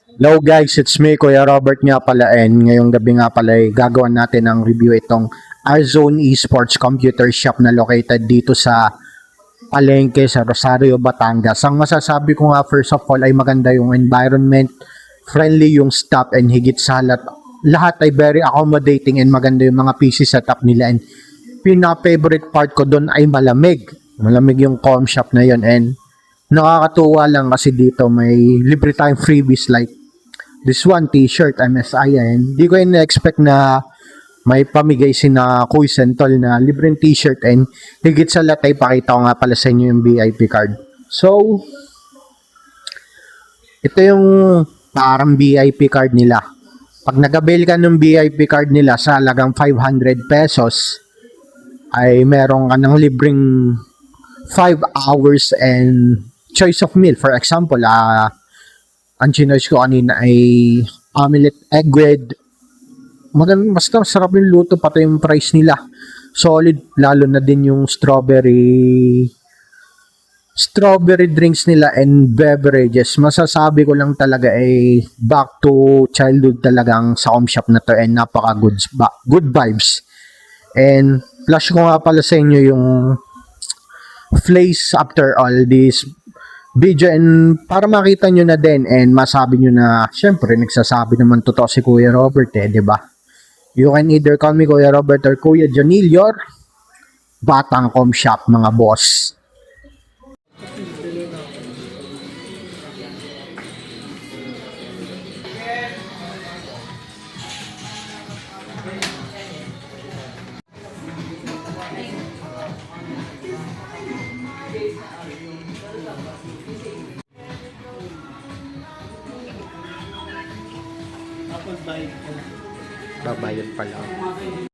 Hello guys, it's me, Kuya Robert nga pala, and ngayong gabi nga pala ay gagawin natin ang review itong Arzone Esports Computer Shop na located dito sa Palengke sa Rosario, Batangas. Ang masasabi ko nga first of all ay maganda yung environment, friendly yung staff, and higit sa lahat ay very accommodating and maganda yung mga PC setup nila, and pinaka-favorite part ko doon ay malamig. Malamig yung com shop na yon, and nakakatuwa lang kasi dito may libre tayong freebies like this one t-shirt MSI, and di ko in-expect na may pamigay sina Kuy Sentol na libreng t-shirt, and higit sa lahat ay pakita ko nga pala sa inyo yung VIP card. So ito yung parang VIP card nila. Pag nag-avail ka ng VIP card nila sa halagang 500 pesos ay meron ka ng libreng 5 hours and choice of meal. For example, ang chinoise ko kanina ay omelette egg with basta masarap yung luto, pati yung price nila solid, lalo na din yung strawberry drinks nila and beverages. Masasabi ko lang talaga ay back to childhood talagang sa home shop na to, and napaka good vibes. And flash ko nga pala sa inyo yung place after all this video, and para makita nyo na din and masabi nyo na syempre nagsasabi naman totoo si Kuya Robert, di ba? You can either call me Kuya Robert or Kuya Janilyor, Batang Com Shop mga boss. Babayad pala.